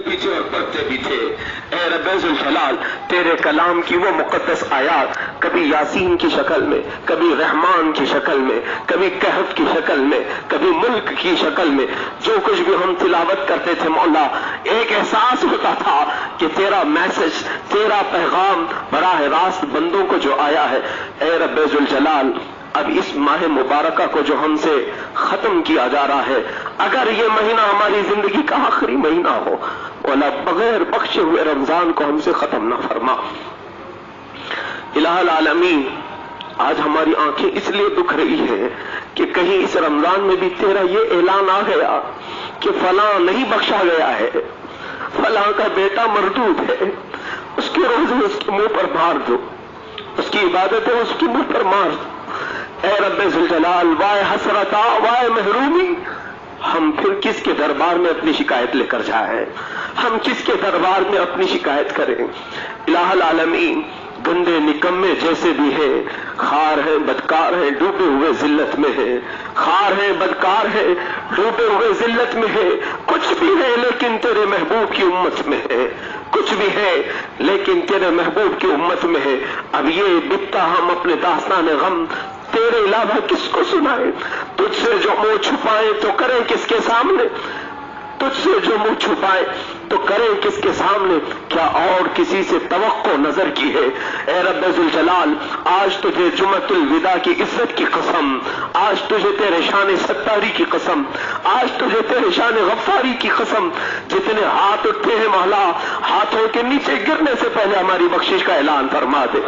بھی تھے اور پڑھتے بھی تھے۔ اے رب ذوالجلال، تیرے کلام کی وہ مقدس آیات کبھی یاسین کی شکل میں، کبھی رحمان کی شکل میں، کبھی کہف کی شکل میں، کبھی ملک کی شکل میں، جو کچھ بھی ہم تلاوت کرتے تھے مولا، ایک احساس ہوتا تھا کہ تیرا میسج، تیرا پیغام براہ راست بندوں کو جو آیا ہے۔ اے رب ذوالجلال، اب اس ماہ مبارکہ کو جو ہم سے ختم کیا جا رہا ہے، اگر یہ مہینہ ہماری زندگی کا آخری مہینہ ہو مولا، بغیر بخشے ہوئے رمضان کو ہم سے ختم نہ فرما۔ الہ العالمین، آج ہماری آنکھیں اس لیے دکھ رہی ہیں کہ کہیں اس رمضان میں بھی تیرا یہ اعلان آ گیا کہ فلاں نہیں بخشا گیا ہے، فلاں کا بیٹا مردود ہے، اس کے روزے اس کے منہ پر مار دو، اس کی عبادتیں اس کے منہ پر مار دو۔ اے رب ذوالجلال، وائے حسرتا، وائے محرومی، ہم پھر کس کے دربار میں اپنی شکایت لے کر جائیں؟ ہم کس کے دربار میں اپنی شکایت کریں؟ الہ العالمین، گندے نکمے جیسے بھی ہیں، خار ہیں، بدکار ہیں، ڈوبے ہوئے ذلت میں ہیں، خار ہیں، بدکار ہیں، ڈوبے ہوئے ذلت میں ہیں، کچھ بھی ہے لیکن تیرے محبوب کی امت میں ہے، کچھ بھی ہے لیکن تیرے محبوب کی امت میں ہے۔ اب یہ بتا ہم اپنے داستان غم تیرے علاوہ کس کو سنائیں؟ تجھ سے جو منہ چھپائیں تو کریں کس کے سامنے؟ تجھ سے جو منہ چھپائے تو کریں کس کے سامنے؟ کیا اور کسی سے توقع نظر کی ہے؟ اے رب ذوالجلال، آج تجھے جمعۃ الوداع کی عزت کی قسم، آج تجھے تیرے شان ستاری کی قسم، آج تجھے تیرے شان غفاری کی قسم، جتنے ہاتھ اٹھے ہیں مولا، ہاتھوں کے نیچے گرنے سے پہلے ہماری بخشش کا اعلان فرما دے۔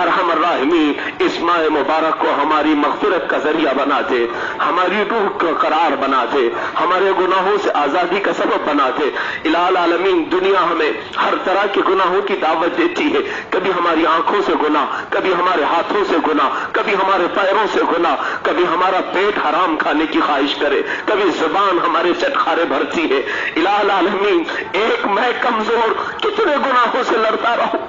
ارحم الراحمین، اس ماہ مبارک کو ہماری مغفرت کا ذریعہ بنا دے، ہماری روح کا قرار بنا دے، ہمارے گناہوں سے آزادی کا سبب بنا دے۔ الہ العالمین، دنیا ہمیں ہر طرح کے گناہوں کی دعوت دیتی ہے، کبھی ہماری آنکھوں سے گناہ، کبھی ہمارے ہاتھوں سے گناہ، کبھی ہمارے پیروں سے گناہ، کبھی ہمارا پیٹ حرام کھانے کی خواہش کرے، کبھی زبان ہمارے چٹخارے بھرتی ہے۔ الہ العالمین، ایک میں کمزور کتنے گناہوں سے لڑتا رہوں؟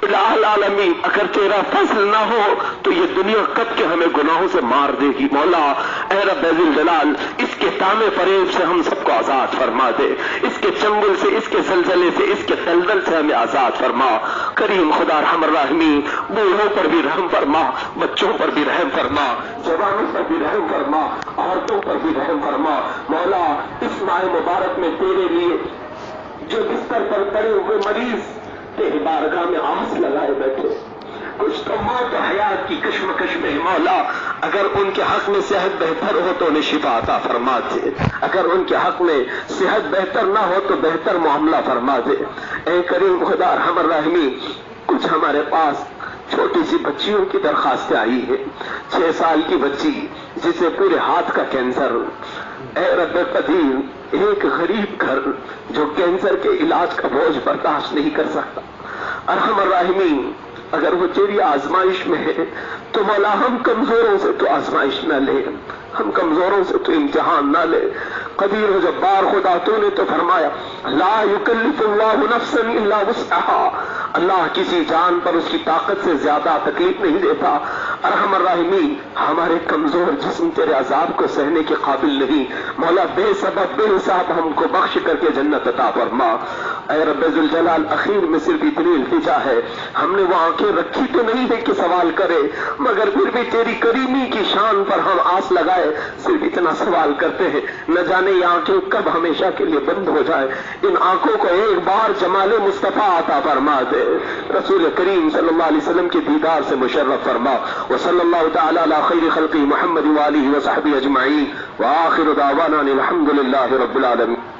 الہ العالمین، اگر تیرا فضل نہ ہو تو یہ دنیا کب کے ہمیں گناہوں سے مار دے گی مولا۔ اے رب ذوالجلال، اس کے تامے فریب سے ہم سب کو آزاد فرما دے، اس کے چنگل سے، اس کے زلزلے سے، اس کے دلدل سے ہمیں آزاد فرما۔ کریم خدا ارحم الراحمین، بوڑھوں پر بھی رحم فرما، بچوں پر بھی رحم فرما، جوانوں پر بھی رحم فرما، عورتوں پر بھی رحم فرما مولا۔ اس ماہ مبارک میں تیرے لیے جو بستر پر پڑے ہوئے مریض تیری بارگاہ میں آس لگائے بیٹھے، کچھ تو موت و حیات کی کشمکش میں مولا، اگر ان کے حق میں صحت بہتر ہو تو انہیں شفا عطا فرما دے، اگر ان کے حق میں صحت بہتر نہ ہو تو بہتر معاملہ فرما دے۔ اے کریم خدا ارحم الراحمین، کچھ ہمارے پاس چھوٹی سی بچیوں کی درخواستیں آئی ہے، 6 سال کی بچی جسے پورے ہاتھ کا کینسر۔ اے رب قدیر، ایک غریب گھر جو کینسر کے علاج کا بوجھ برداشت نہیں کر سکتا، ارحم الراحمین، اگر وہ تیری آزمائش میں ہے تو مولا ہم کمزوروں سے تو آزمائش نہ لے، ہم کمزوروں سے تو امتحان نہ لے۔ قدیر و جبار خدا، تو نے تو فرمایا لا یکلف اللہ نفسا الا وسعها، اللہ کسی جان پر اس کی طاقت سے زیادہ تکلیف نہیں دیتا۔ ارحم الراحمین، ہمارے کمزور جسم تیرے عذاب کو سہنے کے قابل نہیں مولا، بے سبب بے حساب ہم کو بخش کر کے جنت عطا فرما۔ اے رب ذوالجلال، اخیر میں صرف اتنی التجا ہے، ہم نے وہ آنکھیں رکھی تو نہیں ہے کہ سوال کرے، مگر پھر بھی تیری کریمی کی شان پر ہم آس لگائے صرف اتنا سوال کرتے ہیں، نہ جانے یہ آنکھیں کب ہمیشہ کے لیے بند ہو جائے، ان آنکھوں کو ایک بار جمال مصطفیٰ عطا فرما دے، رسول کریم صلی اللہ علیہ وسلم کے دیدار سے مشرف فرما۔ وصلی اللہ تعالی علی خیر خلقہ محمد وآلہ وصحبہ اجمعین، وآخر دعوانا الحمد للہ رب العالمین۔